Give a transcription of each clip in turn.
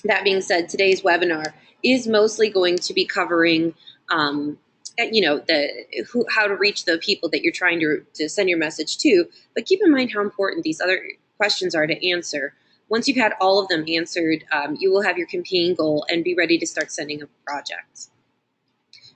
That being said, today's webinar is mostly going to be covering how to reach the people that you're trying to send your message to, but keep in mind how important these other questions are to answer. Once you've had all of them answered, you will have your campaign goal and be ready to start sending up projects.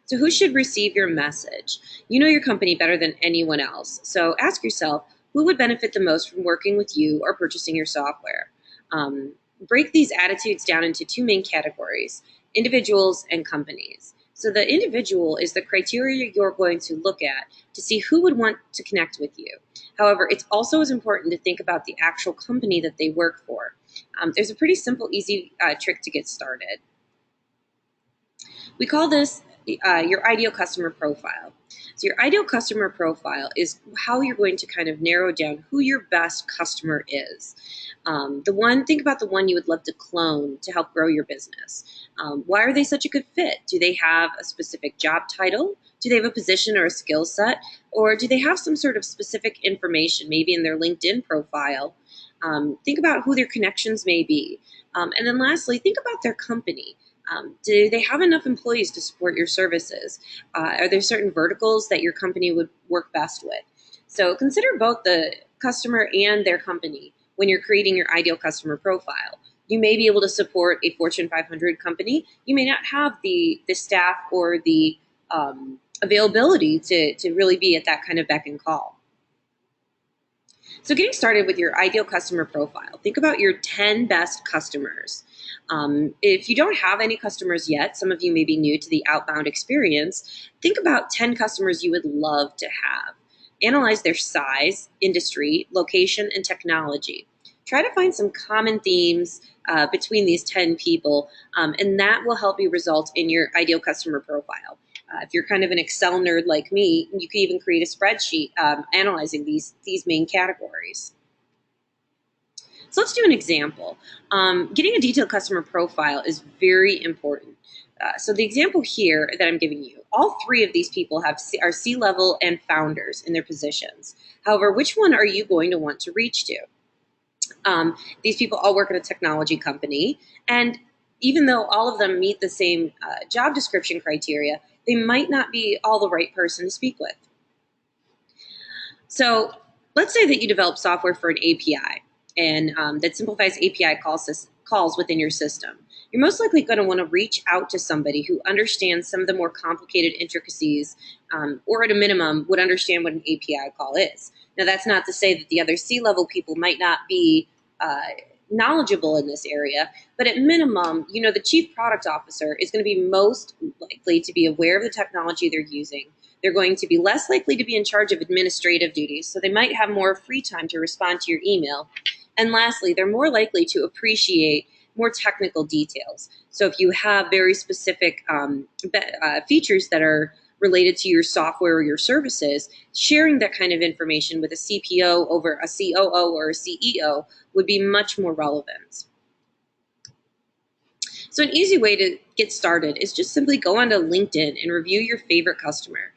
So who should receive your message? You know your company better than anyone else, so ask yourself, who would benefit the most from working with you or purchasing your software? Break these attitudes down into two main categories, individuals and companies. So the individual is the criteria you're going to look at to see who would want to connect with you. However, it's also as important to think about the actual company that they work for. There's a pretty simple, easy trick to get started. We call this your ideal customer profile. So your ideal customer profile is how you're going to kind of narrow down who your best customer is. Think about the one you would love to clone to help grow your business. Why are they such a good fit? Do they have a specific job title? Do they have a position or a skill set? Or do they have some sort of specific information, maybe in their LinkedIn profile? Think about who their connections may be. And then lastly, think about their company. Do they have enough employees to support your services? Are there certain verticals that your company would work best with? So consider both the customer and their company when you're creating your ideal customer profile. You may be able to support a Fortune 500 company. You may not have the staff or the availability to really be at that kind of beck and call. So getting started with your ideal customer profile, think about your 10 best customers. If you don't have any customers yet, some of you may be new to the outbound experience, think about 10 customers you would love to have. Analyze their size, industry, location, and technology. Try to find some common themes between these 10 people, and that will help you result in your ideal customer profile. If you're kind of an Excel nerd like me, you can even create a spreadsheet analyzing these main categories. So let's do an example. Getting a detailed customer profile is very important. So the example here that I'm giving you, all three of these people are C-level and founders in their positions. However, which one are you going to want to reach to? These people all work at a technology company, and even though all of them meet the same job description criteria, they might not be all the right person to speak with. So let's say that you develop software for an API, and that simplifies API calls within your system. You're most likely going to want to reach out to somebody who understands some of the more complicated intricacies, or at a minimum would understand what an API call is. Now, that's not to say that the other C-level people might not be knowledgeable in this area, but at minimum, the chief product officer is going to be most likely to be aware of the technology they're using. They're going to be less likely to be in charge of administrative duties, so they might have more free time to respond to your email. And lastly, they're more likely to appreciate more technical details. So if you have very specific features that are related to your software or your services, sharing that kind of information with a CPO over a COO or a CEO would be much more relevant. So an easy way to get started is just simply go onto LinkedIn and review your favorite customer.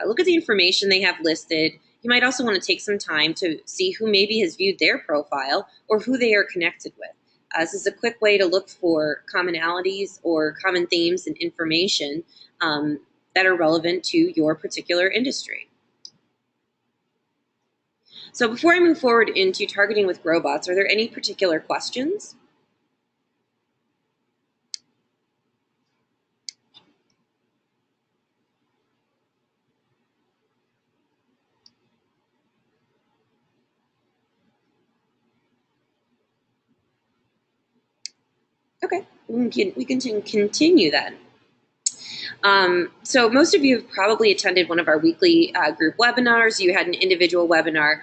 Look at the information they have listed. You might also want to take some time to see who maybe has viewed their profile or who they are connected with. This is a quick way to look for commonalities or common themes and information that are relevant to your particular industry. So before I move forward into targeting with Growbots, are there any particular questions? Okay, we can continue then. So most of you have probably attended one of our weekly group webinars. You had an individual webinar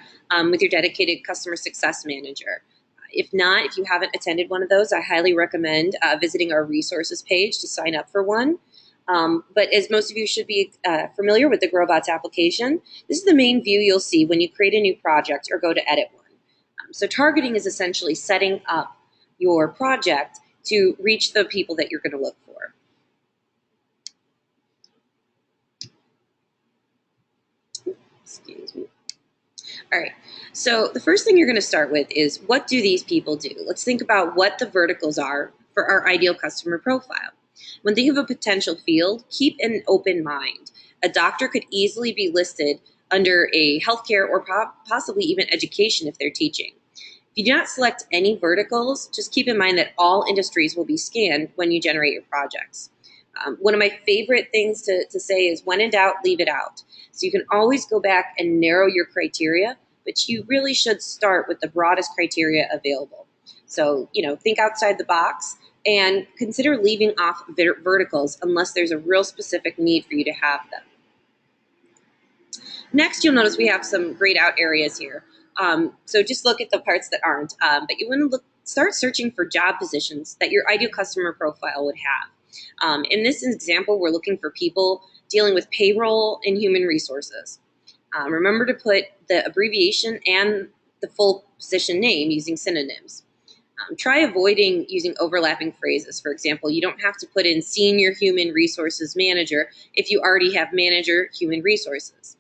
with your dedicated customer success manager. If not, if you haven't attended one of those, I highly recommend visiting our resources page to sign up for one. But as most of you should be familiar with the Growbots application, this is the main view you'll see when you create a new project or go to edit one. So targeting is essentially setting up your project to reach the people that you're going to look for. Excuse me. All right. So the first thing you're going to start with is, what do these people do? Let's think about what the verticals are for our ideal customer profile. When thinking of a potential field, keep an open mind. A doctor could easily be listed under a healthcare or possibly even education if they're teaching. If you do not select any verticals, just keep in mind that all industries will be scanned when you generate your projects. One of my favorite things to say is, when in doubt, leave it out. So you can always go back and narrow your criteria, but you really should start with the broadest criteria available. So, think outside the box and consider leaving off verticals unless there's a real specific need for you to have them. Next, you'll notice we have some grayed out areas here. So just look at the parts that aren't, but you want to start searching for job positions that your ideal customer profile would have. In this example, we're looking for people dealing with payroll and human resources. Remember to put the abbreviation and the full position name using synonyms. Try avoiding using overlapping phrases. For example, you don't have to put in senior human resources manager if you already have manager human resources.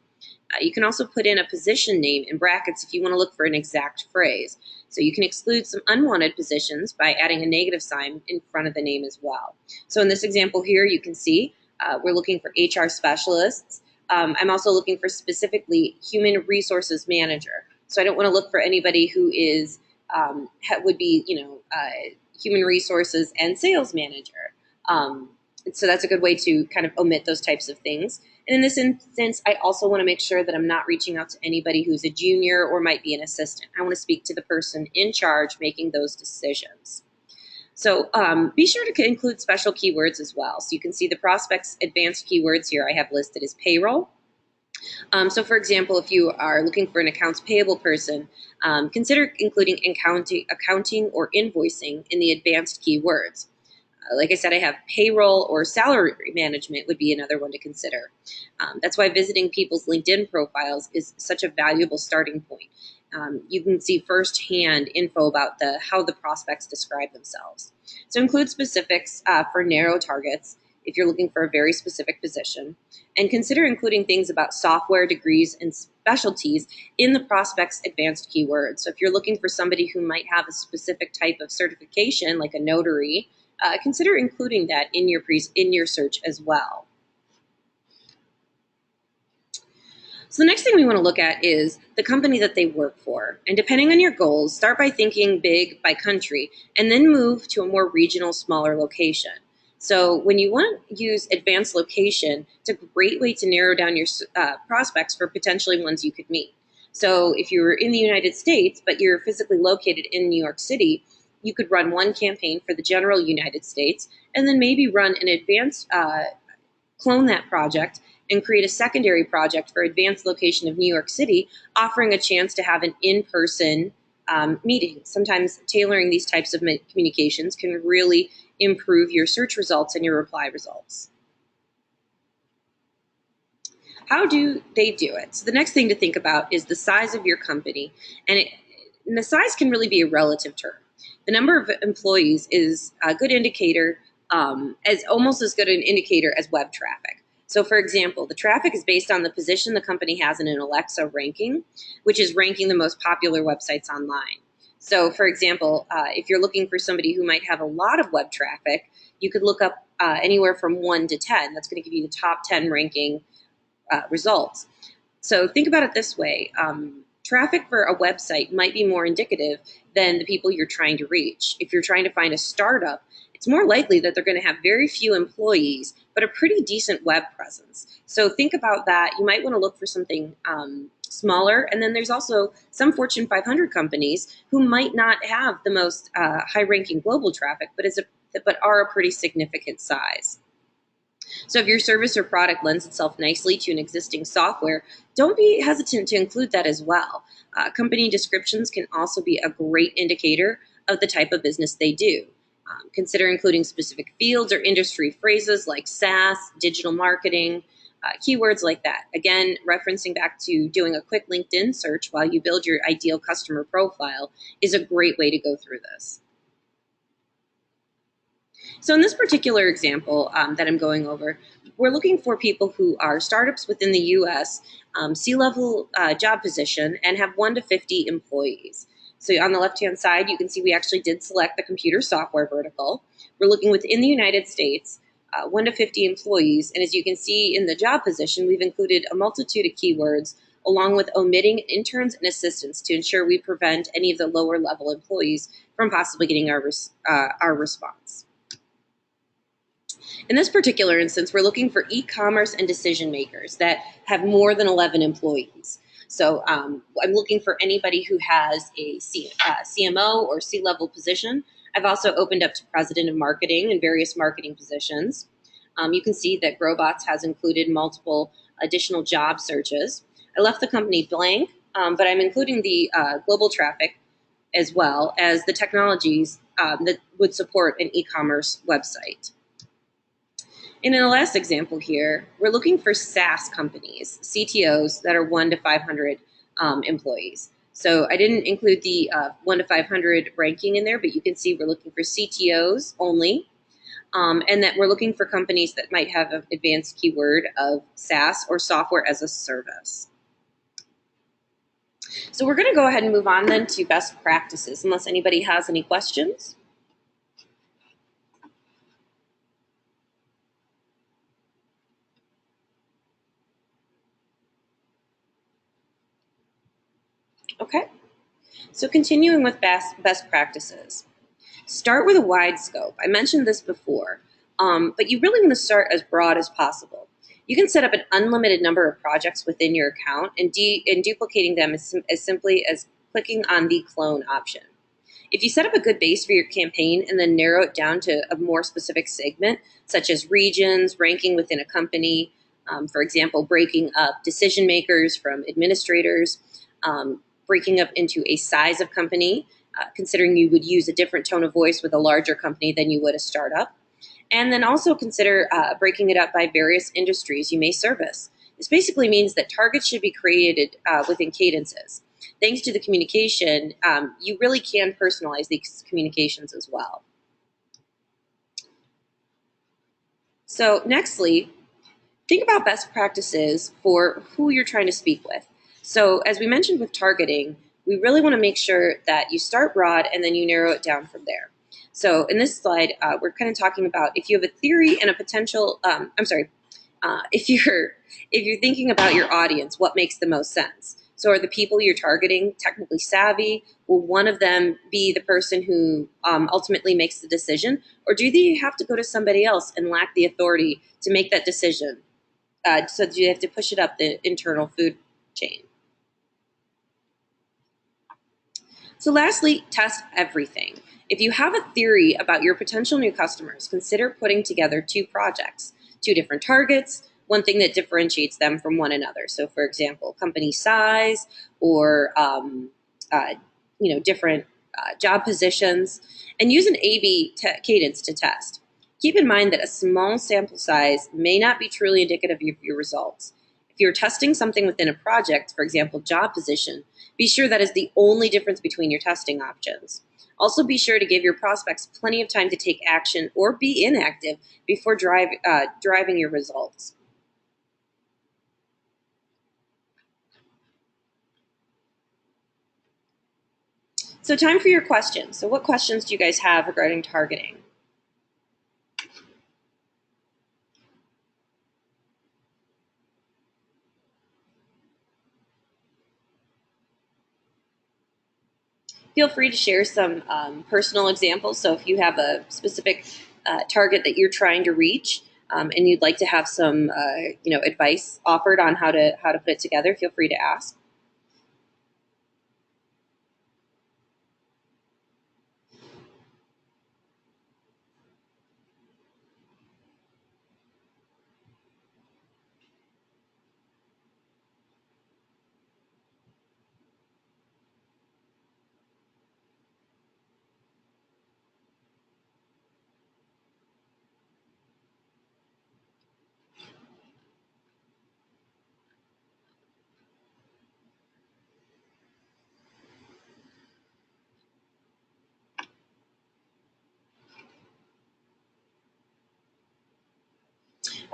You can also put in a position name in brackets if you want to look for an exact phrase. So you can exclude some unwanted positions by adding a negative sign in front of the name as well. So in this example here, you can see we're looking for HR specialists. I'm also looking for specifically human resources manager. So I don't want to look for anybody who is would be, human resources and sales manager. So that's a good way to kind of omit those types of things. And in this instance, I also want to make sure that I'm not reaching out to anybody who's a junior or might be an assistant. I want to speak to the person in charge making those decisions. So be sure to include special keywords as well. So you can see the prospect's advanced keywords here I have listed as payroll. So for example, if you are looking for an accounts payable person, consider including accounting or invoicing in the advanced keywords. Like I said, I have payroll or salary management would be another one to consider. That's why visiting people's LinkedIn profiles is such a valuable starting point. You can see firsthand info about how the prospects describe themselves. So include specifics for narrow targets if you're looking for a very specific position, and consider including things about software, degrees, and specialties in the prospect's advanced keywords. So if you're looking for somebody who might have a specific type of certification, like a notary, consider including that in your search as well. So the next thing we want to look at is the company that they work for. And depending on your goals, start by thinking big by country and then move to a more regional, smaller location. So when you want to use advanced location, it's a great way to narrow down your prospects for potentially ones you could meet. So if you're in the United States, but you're physically located in New York City, you could run one campaign for the general United States and then maybe run an advanced, clone that project and create a secondary project for advanced location of New York City, offering a chance to have an in-person meeting. Sometimes tailoring these types of communications can really improve your search results and your reply results. How do they do it? So the next thing to think about is the size of your company. And the size can really be a relative term. The number of employees is a good indicator, as almost as good an indicator as web traffic. So for example, the traffic is based on the position the company has in an Alexa ranking, which is ranking the most popular websites online. So for example, if you're looking for somebody who might have a lot of web traffic, you could look up anywhere from 1 to 10. That's going to give you the top 10 ranking results. So think about it this way. Traffic for a website might be more indicative than the people you're trying to reach. If you're trying to find a startup, it's more likely that they're going to have very few employees, but a pretty decent web presence. So think about that. You might want to look for something smaller. And then there's also some Fortune 500 companies who might not have the most high-ranking global traffic, but are a pretty significant size. So if your service or product lends itself nicely to an existing software, don't be hesitant to include that as well. Company descriptions can also be a great indicator of the type of business they do. Consider including specific fields or industry phrases like SaaS, digital marketing, keywords like that. Again, referencing back to doing a quick LinkedIn search while you build your ideal customer profile is a great way to go through this. So in this particular example that I'm going over, we're looking for people who are startups within the U.S., C-level job position, and have 1 to 50 employees. So on the left-hand side, you can see we actually did select the computer software vertical. We're looking within the United States, 1 to 50 employees, and as you can see in the job position, we've included a multitude of keywords along with omitting interns and assistants to ensure we prevent any of the lower level employees from possibly getting our response. In this particular instance, we're looking for e-commerce and decision makers that have more than 11 employees. So I'm looking for anybody who has a CMO or C-level position. I've also opened up to president of marketing and various marketing positions. You can see that GrowBots has included multiple additional job searches. I left the company blank, but I'm including the global traffic as well as the technologies that would support an e-commerce website. And in the last example here, we're looking for SaaS companies, CTOs that are 1 to 500 employees. So I didn't include the 1 to 500 ranking in there, but you can see we're looking for CTOs only, and that we're looking for companies that might have an advanced keyword of SaaS or software as a service. So we're going to go ahead and move on then to best practices, unless anybody has any questions. Okay, so continuing with best practices. Start with a wide scope. I mentioned this before, but you really want to start as broad as possible. You can set up an unlimited number of projects within your account and duplicating them as simply as clicking on the clone option. If you set up a good base for your campaign and then narrow it down to a more specific segment, such as regions, ranking within a company, for example, breaking up decision makers from administrators, breaking up into a size of company, considering you would use a different tone of voice with a larger company than you would a startup. And then also consider breaking it up by various industries you may service. This basically means that targets should be created within cadences. Thanks to the communication, you really can personalize these communications as well. So nextly, think about best practices for who you're trying to speak with. So as we mentioned with targeting, we really want to make sure that you start broad and then you narrow it down from there. So in this slide, we're kind of talking about if you have a theory and a potential, if you're thinking about your audience, what makes the most sense? So are the people you're targeting technically savvy? Will one of them be the person who ultimately makes the decision? Or do they have to go to somebody else and lack the authority to make that decision? So you have to push it up the internal food chain. So lastly, test everything. If you have a theory about your potential new customers, consider putting together 2 projects, 2 different targets, one thing that differentiates them from one another. So for example, company size or different job positions, and use an A/B cadence to test. Keep in mind that a small sample size may not be truly indicative of your results. If you're testing something within a project, for example, job position, be sure that is the only difference between your testing options. Also be sure to give your prospects plenty of time to take action or be inactive before driving your results. So time for your questions. So what questions do you guys have regarding targeting? Feel free to share some personal examples. So if you have a specific target that you're trying to reach and you'd like to have some advice offered on how to put it together, feel free to ask.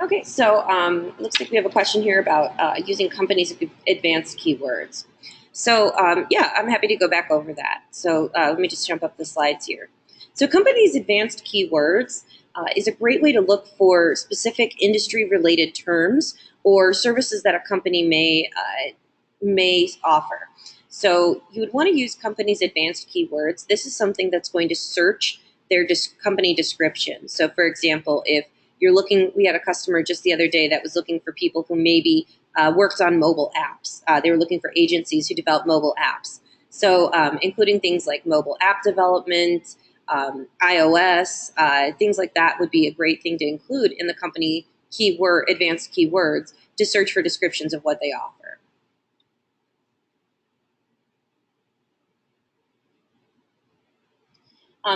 Okay, so looks like we have a question here about using companies' advanced keywords. So yeah, I'm happy to go back over that. So let me just jump up the slides here. So companies' advanced keywords is a great way to look for specific industry-related terms or services that a company may offer. So you would want to use companies' advanced keywords. This is something that's going to search their company description. So for example, if you're looking, we had a customer just the other day that was looking for people who maybe worked on mobile apps. They were looking for agencies who develop mobile apps. So including things like mobile app development, iOS, things like that would be a great thing to include in the company keyword, advanced keywords to search for descriptions of what they offer.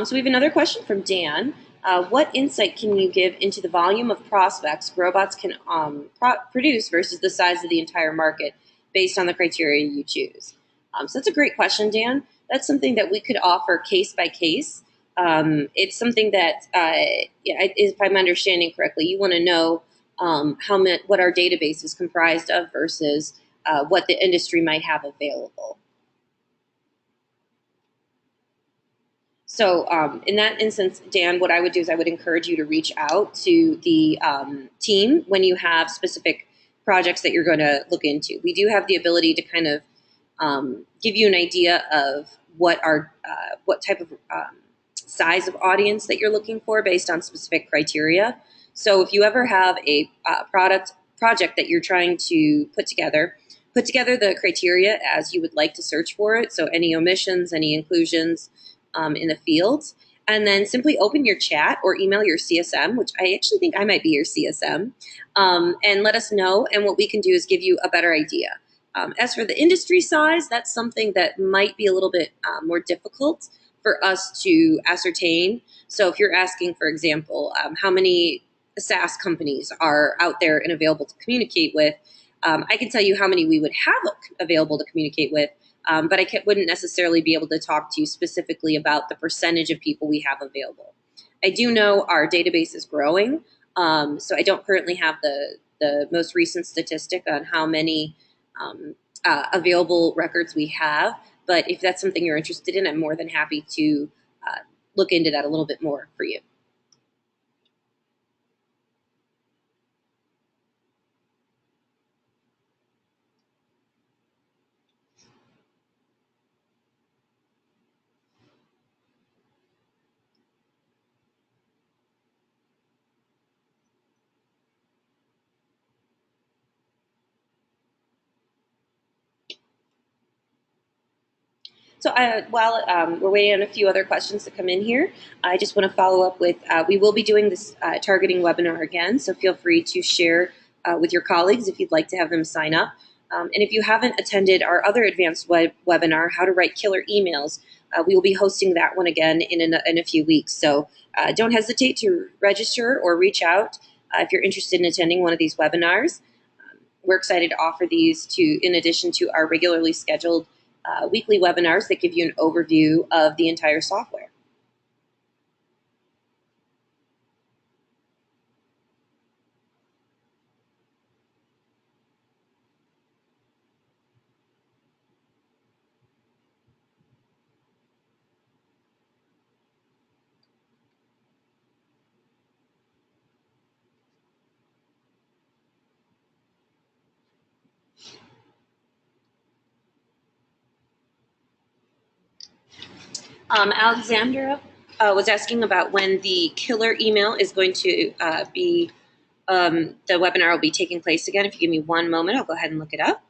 So we have another question from Dan. What insight can you give into the volume of prospects robots can produce versus the size of the entire market based on the criteria you choose? So that's a great question, Dan. That's something that we could offer case by case. It's something that, yeah, if I'm understanding correctly, you want to know what our database is comprised of versus what the industry might have available. So in that instance, Dan, what I would do is I would encourage you to reach out to the team when you have specific projects that you're going to look into. We do have the ability to kind of give you an idea of what type of size of audience that you're looking for based on specific criteria. So if you ever have a project that you're trying to put together the criteria as you would like to search for it. So any omissions, any inclusions, in the fields, and then simply open your chat or email your CSM, which I actually think I might be your CSM, and let us know. And what we can do is give you a better idea. As for the industry size, that's something that might be a little bit more difficult for us to ascertain. So if you're asking, for example, how many SaaS companies are out there and available to communicate with, I can tell you how many we would have available to communicate with. But I wouldn't necessarily be able to talk to you specifically about the percentage of people we have available. I do know our database is growing, so I don't currently have the most recent statistic on how many available records we have. But if that's something you're interested in, I'm more than happy to look into that a little bit more for you. So while we're waiting on a few other questions to come in here, I just want to follow up with, we will be doing this targeting webinar again, so feel free to share with your colleagues if you'd like to have them sign up. And if you haven't attended our other advanced webinar, How to Write Killer Emails, we will be hosting that one again in a few weeks. So don't hesitate to register or reach out if you're interested in attending one of these webinars. We're excited to offer these in addition to our regularly scheduled weekly webinars that give you an overview of the entire software. Alexandra was asking about when the killer email is going to the webinar will be taking place again. If you give me one moment, I'll go ahead and look it up.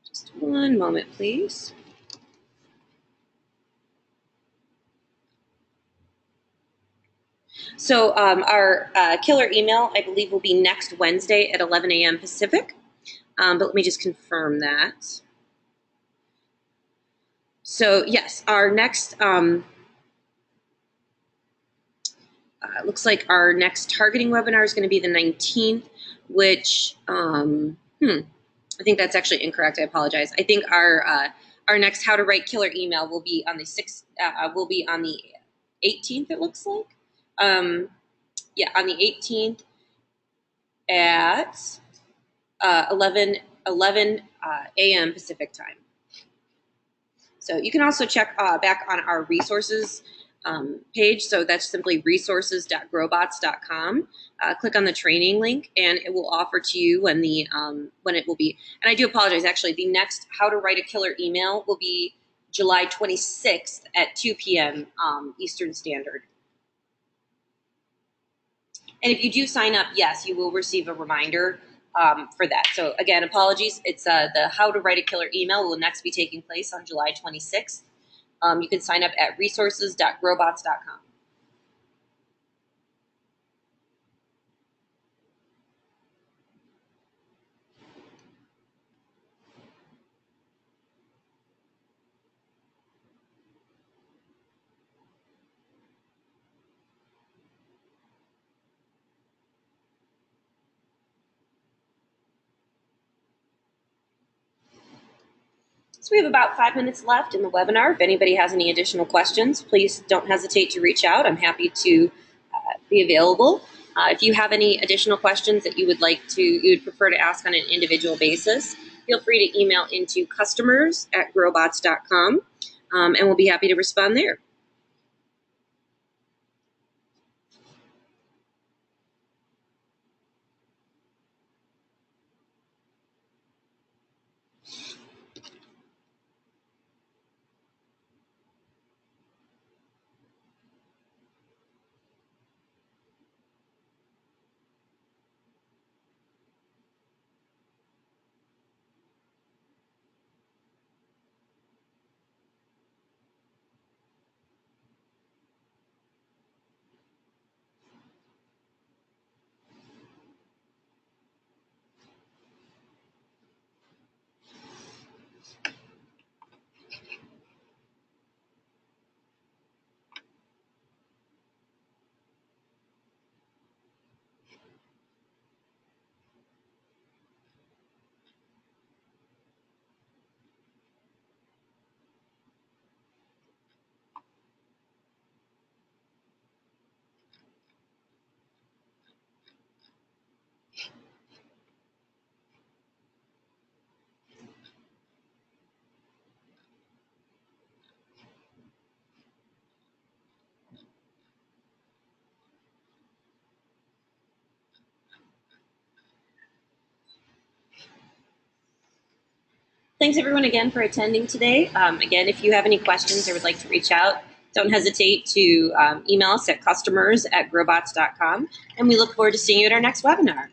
Just one moment, please. So our killer email, I believe, will be next Wednesday at 11 a.m. Pacific. But let me just confirm that. So yes, our next looks like our next targeting webinar is going to be the 19th, which I think that's actually incorrect. I apologize. I think our next How to Write Killer Email will be on the 6th. Will be on the 18th, it looks like. Yeah, on the 18th at 11 a.m. Pacific time. So you can also check back on our resources page. So that's simply resources.growbots.com. Click on the training link, and it will offer to you when it will be. And I do apologize. Actually, the next How to Write a Killer email will be July 26th at 2 p.m. Eastern Standard. And if you do sign up, yes, you will receive a reminder for that. So again, apologies. It's the How to Write a Killer email will next be taking place on July 26th. You can sign up at resources.growbots.com. So we have about 5 minutes left in the webinar. If anybody has any additional questions, please don't hesitate to reach out. I'm happy to be available. If you have any additional questions that you would prefer to ask on an individual basis, feel free to email into customers@growbots.com, and we'll be happy to respond there. Thanks everyone again for attending today. Again, if you have any questions or would like to reach out, don't hesitate to email us at customers@growbots.com, and we look forward to seeing you at our next webinar.